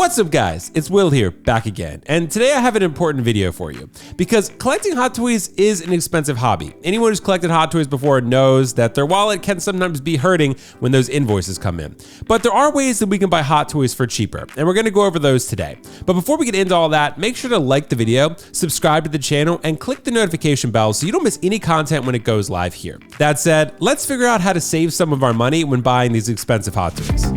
What's up guys, it's Will here, back again, and today I have an important video for you because collecting Hot Toys is an expensive hobby. Anyone who's collected Hot Toys before knows that their wallet can sometimes be hurting when those invoices come in. But there are ways that we can buy Hot Toys for cheaper, and we're gonna go over those today. But before we get into all that, make sure to like the video, subscribe to the channel, and click the notification bell so you don't miss any content when it goes live here. That said, let's figure out how to save some of our money when buying these expensive Hot Toys.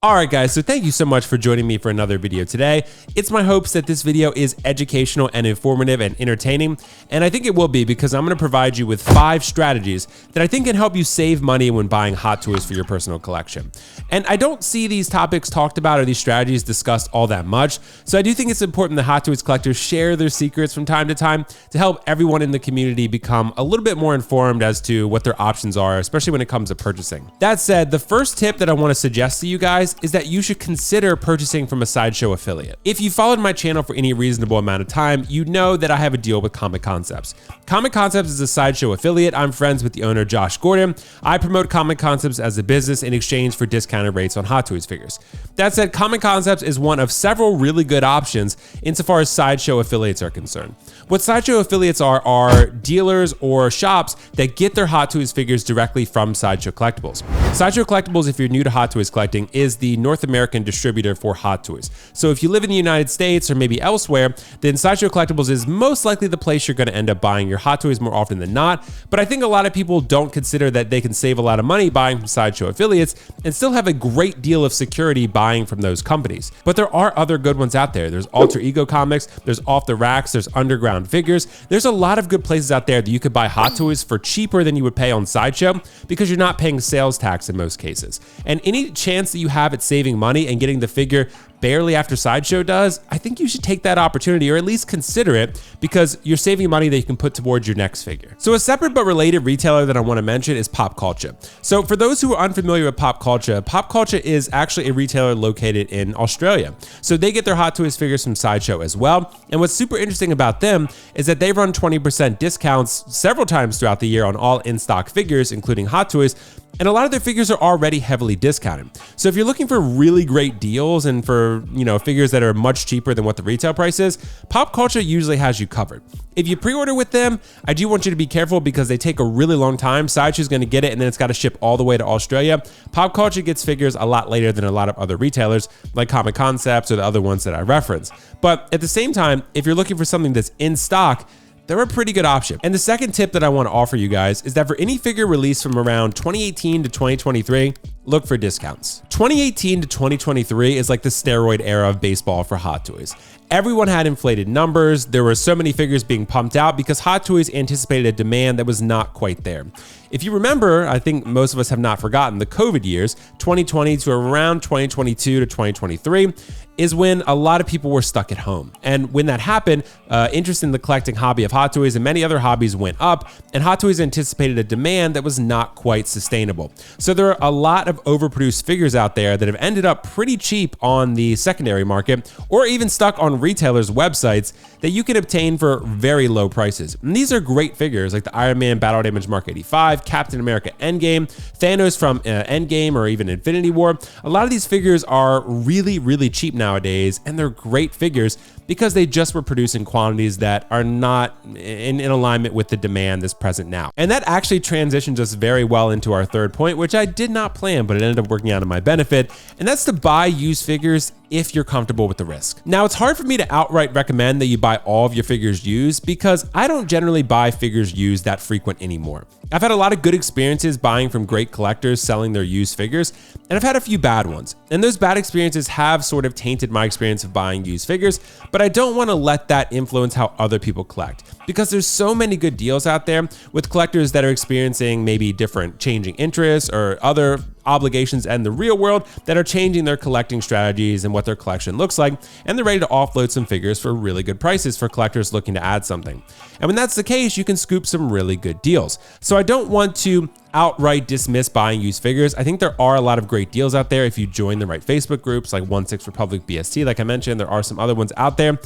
Alright guys, so thank you so much for joining me for another video today. It's my hopes that this video is educational and informative and entertaining, and I think it will be because I'm going to provide you with 5 strategies that I think can help you save money when buying Hot Toys for your personal collection. And I don't see these topics talked about or these strategies discussed all that much, so I do think it's important that Hot Toys collectors share their secrets from time to time to help everyone in the community become a little bit more informed as to what their options are, especially when it comes to purchasing. That said, the first tip that I want to suggest to you guys is that you should consider purchasing from a Sideshow affiliate. If you followed my channel for any reasonable amount of time, you know that I have a deal with Comic Concepts. Comic Concepts is a Sideshow affiliate. I'm friends with the owner, Josh Gordon. I promote Comic Concepts as a business in exchange for discounted rates on Hot Toys figures. That said, Comic Concepts is one of several really good options insofar as Sideshow affiliates are concerned. What Sideshow affiliates are dealers or shops that get their Hot Toys figures directly from Sideshow Collectibles. Sideshow Collectibles, if you're new to Hot Toys collecting, is the North American distributor for Hot Toys. So if you live in the United States or maybe elsewhere, then Sideshow Collectibles is most likely the place you're going to end up buying your Hot Toys more often than not. But I think a lot of people don't consider that they can save a lot of money buying from Sideshow affiliates and still have a great deal of security buying from those companies. But there are other good ones out there. There's Alter Ego Comics, there's Off the Racks, there's Underground Figures. There's a lot of good places out there that you could buy Hot Toys for cheaper than you would pay on Sideshow because you're not paying sales tax in most cases. And any chance that you have at saving money and getting the figure barely after Sideshow does, I think you should take that opportunity or at least consider it because you're saving money that you can put towards your next figure. So a separate but related retailer that I want to mention is Pop Culture. So for those who are unfamiliar with Pop Culture is actually a retailer located in Australia. So they get their Hot Toys figures from Sideshow as well. And what's super interesting about them is that they run 20% discounts several times throughout the year on all in-stock figures, including Hot Toys. And a lot of their figures are already heavily discounted. So if you're looking for really great deals and for, figures that are much cheaper than what the retail price is, Pop Culture usually has you covered. If you pre-order with them, I do want you to be careful because they take a really long time. Sideshow's going to get it and then it's got to ship all the way to Australia. Pop Culture gets figures a lot later than a lot of other retailers like Comic Concepts or the other ones that I reference. But at the same time, if you're looking for something that's in stock, they're a pretty good option. And the second tip that I want to offer you guys is that for any figure released from around 2018 to 2023, look for discounts. 2018 to 2023 is like the steroid era of baseball for Hot Toys. Everyone had inflated numbers. There were so many figures being pumped out because Hot Toys anticipated a demand that was not quite there. If you remember, I think most of us have not forgotten the COVID years, 2020 to around 2022 to 2023 is when a lot of people were stuck at home. And when that happened, interest in the collecting hobby of Hot Toys and many other hobbies went up, and Hot Toys anticipated a demand that was not quite sustainable. So there are a lot of overproduced figures out there that have ended up pretty cheap on the secondary market or even stuck on retailers' websites that you can obtain for very low prices. And these are great figures like the Iron Man Battle Damage Mark 85, Captain America Endgame, Thanos from Endgame or even Infinity War. A lot of these figures are really, really cheap nowadays, and they're great figures because they just were produced in quantities that are not in alignment with the demand that's present now. And that actually transitions us very well into our third point, which I did not plan, but it ended up working out in my benefit, and that's to buy used figures if you're comfortable with the risk. Now, it's hard for me to outright recommend that you buy all of your figures used because I don't generally buy figures used that frequent anymore. I've had a lot of good experiences buying from great collectors selling their used figures, and I've had a few bad ones. And those bad experiences have sort of tainted my experience of buying used figures, but I don't want to let that influence how other people collect because there's so many good deals out there with collectors that are experiencing maybe different changing interests or other obligations in the real world that are changing their collecting strategies and what their collection looks like, and they're ready to offload some figures for really good prices for collectors looking to add something. And when that's the case, you can scoop some really good deals. So I don't want to outright dismiss buying used figures. I think there are a lot of great deals out there if you join the right Facebook groups like 16 Republic BST. Like I mentioned, there are some other ones out there.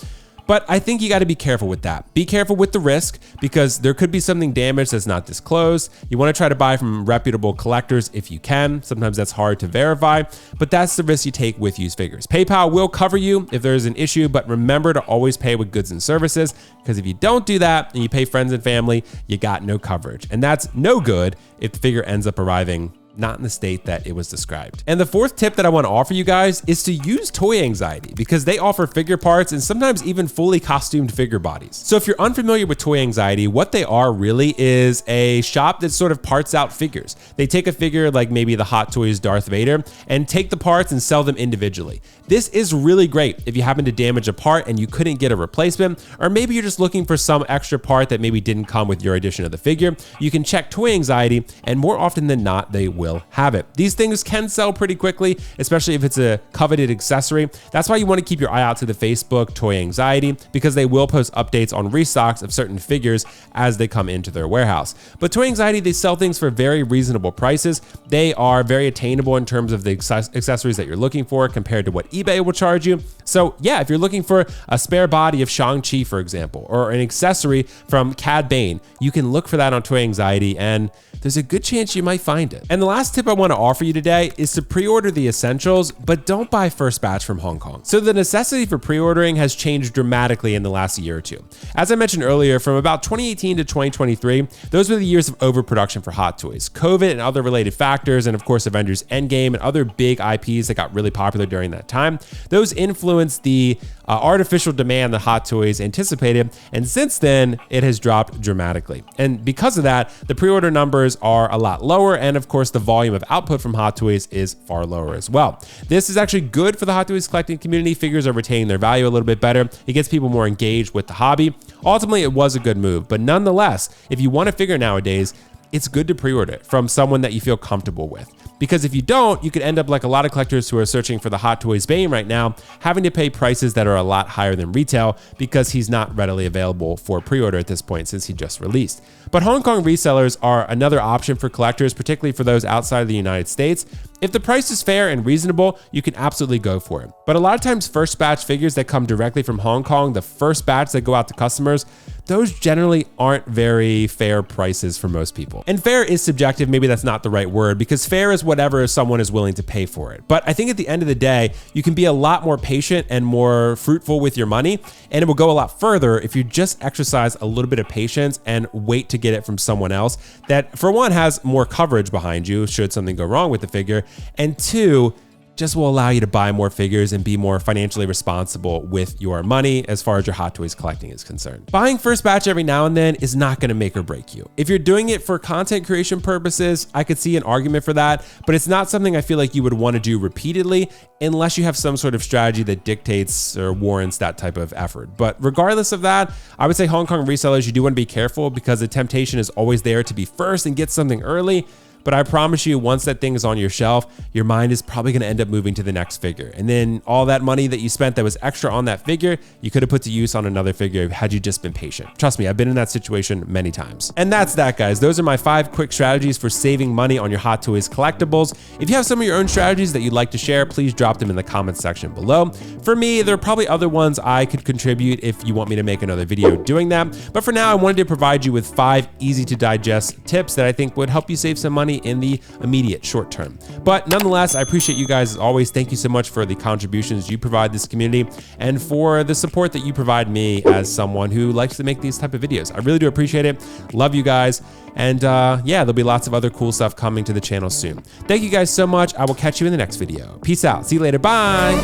But I think you got to be careful with that. Be careful with the risk because there could be something damaged that's not disclosed. You want to try to buy from reputable collectors if you can. Sometimes that's hard to verify, but that's the risk you take with used figures. PayPal will cover you if there's an issue, but remember to always pay with goods and services, because if you don't do that and you pay friends and family, you got no coverage. And that's no good if the figure ends up arriving not in the state that it was described. And the fourth tip that I want to offer you guys is to use Toy Anxiety, because they offer figure parts and sometimes even fully costumed figure bodies. So if you're unfamiliar with Toy Anxiety, what they are really is a shop that sort of parts out figures. They take a figure like maybe the Hot Toys Darth Vader and take the parts and sell them individually. This is really great if you happen to damage a part and you couldn't get a replacement, or maybe you're just looking for some extra part that maybe didn't come with your edition of the figure. You can check Toy Anxiety, and more often than not, they will have it. These things can sell pretty quickly, especially if it's a coveted accessory. That's why you want to keep your eye out to the Facebook Toy Anxiety, because they will post updates on restocks of certain figures as they come into their warehouse. But Toy Anxiety, they sell things for very reasonable prices. They are very attainable in terms of the accessories that you're looking for compared to what eBay will charge you. So yeah, if you're looking for a spare body of Shang-Chi, for example, or an accessory from Cad Bane, you can look for that on Toy Anxiety, and there's a good chance you might find it. And the last tip I want to offer you today is to pre-order the essentials, but don't buy first batch from Hong Kong. So the necessity for pre-ordering has changed dramatically in the last year or two. As I mentioned earlier, from about 2018 to 2023, those were the years of overproduction for Hot Toys. COVID and other related factors, and of course Avengers Endgame and other big IPs that got really popular during that time, those influenced the artificial demand that Hot Toys anticipated, and since then it has dropped dramatically. And because of that, the pre-order numbers are a lot lower, and of course the volume of output from Hot Toys is far lower as well. This is actually good for the Hot Toys collecting community. Figures are retaining their value a little bit better. It gets people more engaged with the hobby. Ultimately, it was a good move, but nonetheless, if you want a figure nowadays, it's good to pre-order it from someone that you feel comfortable with. Because if you don't, you could end up like a lot of collectors who are searching for the Hot Toys Bane right now, having to pay prices that are a lot higher than retail because he's not readily available for pre-order at this point since he just released. But Hong Kong resellers are another option for collectors, particularly for those outside of the United States. If the price is fair and reasonable, you can absolutely go for it. But a lot of times first batch figures that come directly from Hong Kong, the first batch that go out to customers, those generally aren't very fair prices for most people. And fair is subjective, maybe that's not the right word, because fair is whatever someone is willing to pay for it. But I think at the end of the day, you can be a lot more patient and more fruitful with your money, and it will go a lot further if you just exercise a little bit of patience and wait to get it from someone else that, for one, has more coverage behind you should something go wrong with the figure, and two, just will allow you to buy more figures and be more financially responsible with your money as far as your Hot Toys collecting is concerned. Buying first batch every now and then is not going to make or break you. If you're doing it for content creation purposes, I could see an argument for that, but it's not something I feel like you would want to do repeatedly unless you have some sort of strategy that dictates or warrants that type of effort. But regardless of that, I would say Hong Kong resellers, you do want to be careful because the temptation is always there to be first and get something early. But I promise you, once that thing is on your shelf, your mind is probably going to end up moving to the next figure. And then all that money that you spent that was extra on that figure, you could have put to use on another figure had you just been patient. Trust me, I've been in that situation many times. And that's that, guys. Those are my 5 quick strategies for saving money on your Hot Toys collectibles. If you have some of your own strategies that you'd like to share, please drop them in the comments section below. For me, there are probably other ones I could contribute if you want me to make another video doing that. But for now, I wanted to provide you with 5 easy to digest tips that I think would help you save some money in the immediate short term. But nonetheless, I appreciate you guys as always. Thank you so much for the contributions you provide this community and for the support that you provide me as someone who likes to make these type of videos. I really do appreciate it. Love you guys. And yeah, there'll be lots of other cool stuff coming to the channel soon. Thank you guys so much. I will catch you in the next video. Peace out. See you later. Bye.